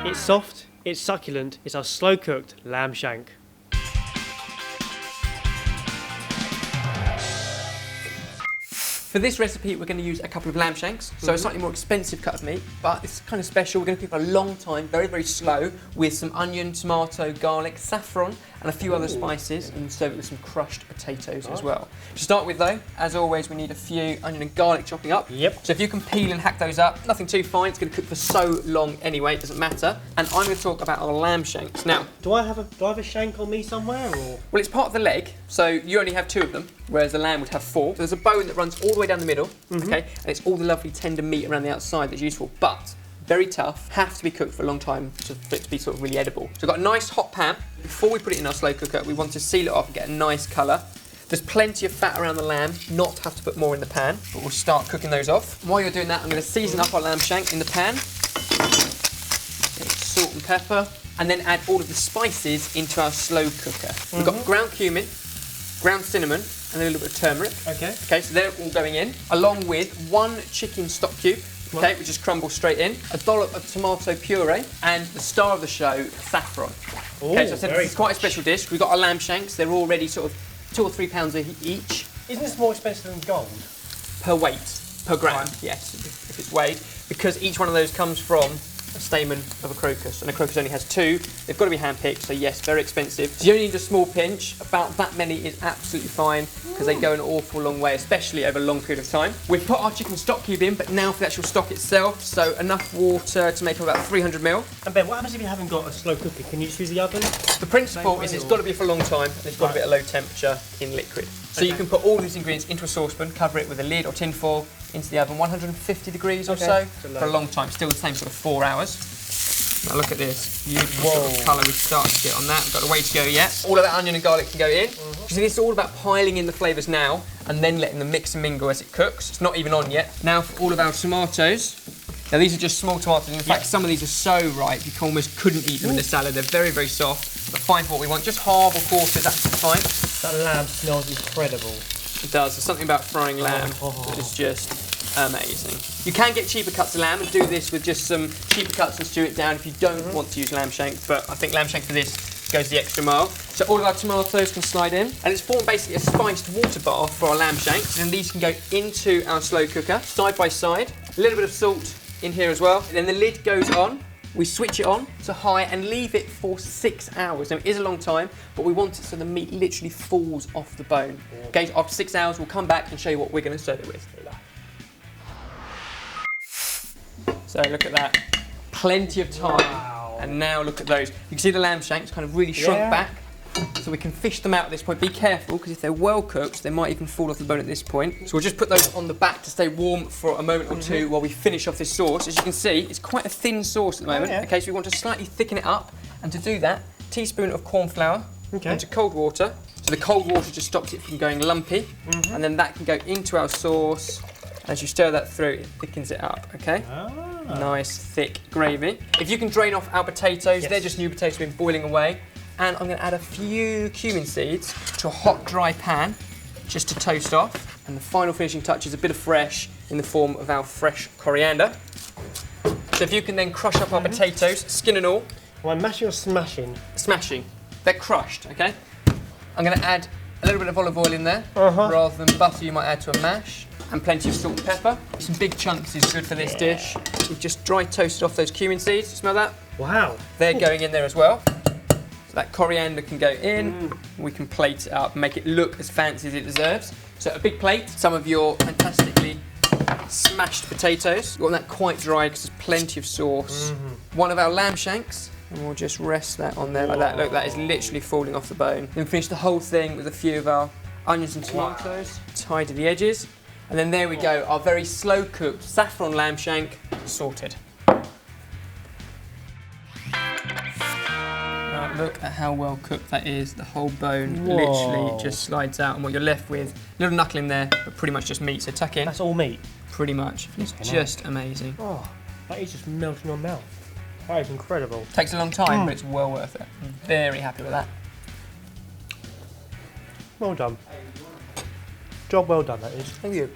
It's soft, it's succulent, it's our slow-cooked lamb shank. For this recipe, we're going to use a couple of lamb shanks, so a slightly more expensive cut of meat, but it's kind of special. We're going to cook for a long time, very, very slow, with some onion, tomato, garlic, saffron, and a few other spices, and serve it with some crushed potatoes as well. To start with though, as always, we need a few onion and garlic chopping up. Yep. So if you can peel and hack those up, nothing too fine, it's going to cook for so long anyway, it doesn't matter. And I'm going to talk about our lamb shanks. Now, Do I have a shank on me somewhere, or? well, it's part of the leg, so you only have 2 of them, whereas the lamb would have 4. So there's a bone that runs all the way down the middle, okay, and it's all the lovely tender meat around the outside that's useful, but very tough, have to be cooked for a long time for it to be sort of really edible. So we've got a nice hot pan. Before we put it in our slow cooker, we want to seal it off and get a nice colour. There's plenty of fat around the lamb, not to have to put more in the pan, but we'll start cooking those off. While you're doing that, I'm going to season up our lamb shank in the pan. Salt and pepper, and then add all of the spices into our slow cooker. We've got ground cumin, ground cinnamon, and a little bit of turmeric. Okay. Okay, so they're all going in, along with 1 chicken stock cube, okay, which just crumbles straight in, a dollop of tomato puree, and the star of the show, saffron. Ooh, okay, so I said this is quite a special dish. We've got our lamb shanks, they're already sort of 2 or 3 pounds each. Isn't this more expensive than gold? Per weight, per gram, yes, if it's weighed, because each one of those comes from a stamen of a crocus, and a crocus only has 2. They've got to be hand-picked, so yes, very expensive. So you only need a small pinch. About that many is absolutely fine, because they go an awful long way, especially over a long period of time. We've put our chicken stock cube in, but now for the actual stock itself, so enough water to make about 300 ml. And Ben, what happens if you haven't got a slow cooker? Can you just use the oven? The principle is it's got to be for a long time, and it's got to be at a low temperature in liquid. So you can put all these ingredients into a saucepan, cover it with a lid or tin foil, into the oven, 150 degrees or so, for a long time, still the same sort of 4 hours. Now look at this beautiful sort of colour we started to get on that. We've got a way to go yet. All of that onion and garlic can go in. See, this is all about piling in the flavours now and then letting them mix and mingle as it cooks. It's not even on yet. Now for all of our tomatoes. Now these are just small tomatoes. In fact, some of these are so ripe you almost couldn't eat them in the salad. They're very, very soft, but fine for what we want. Just half or quarter is absolutely fine. That lamb smells incredible. It does. There's something about frying lamb that is just amazing. You can get cheaper cuts of lamb and do this with just some cheaper cuts and stew it down if you don't want to use lamb shank, but I think lamb shank for this goes the extra mile. So all of our tomatoes can slide in, and it's formed basically a spiced water bath for our lamb shanks, and these can go into our slow cooker, side by side. A little bit of salt in here as well. And then the lid goes on. We switch it on to high and leave it for 6 hours. Now it is a long time, but we want it so the meat literally falls off the bone. Okay, so after 6 hours, we'll come back and show you what we're going to serve it with. So look at that, plenty of time. Wow. And now look at those. You can see the lamb shanks kind of really shrunk back, so we can fish them out at this point. Be careful, because if they're well cooked, they might even fall off the bone at this point. So we'll just put those on the back to stay warm for a moment or two while we finish off this sauce. As you can see, it's quite a thin sauce at the moment. Okay, so we want to slightly thicken it up, and to do that, teaspoon of corn flour into cold water. So the cold water just stops it from going lumpy, and then that can go into our sauce. As you stir that through, it thickens it up, okay? Nice, thick gravy. If you can drain off our potatoes, they're just new potatoes been boiling away. And I'm gonna add a few cumin seeds to a hot, dry pan, just to toast off. And the final finishing touch is a bit of fresh in the form of our fresh coriander. So if you can then crush up our potatoes, skin and all. Am I mashing or smashing? Smashing. They're crushed, okay? I'm gonna add a little bit of olive oil in there, rather than butter you might add to a mash. And plenty of salt and pepper. Some big chunks is good for this dish. We've just dry toasted off those cumin seeds. Smell that? Wow. They're going in there as well. So that coriander can go in. We can plate it up and make it look as fancy as it deserves. So a big plate, some of your fantastically smashed potatoes. You want that quite dry because there's plenty of sauce. One of our lamb shanks, and we'll just rest that on there like that. Look, that is literally falling off the bone. Then finish the whole thing with a few of our onions and tomatoes, tidy the edges. And then there we go, our very slow cooked saffron lamb shank sorted. Right, look at how well cooked that is. The whole bone literally just slides out, and what you're left with, a little knuckle in there, but pretty much just meat. So tuck in. That's all meat? Pretty much. It's just amazing. Oh, that is just melting in my mouth. That is incredible. Takes a long time, but it's well worth it. I'm very happy with that. Well done. Job well done, that is. Thank you.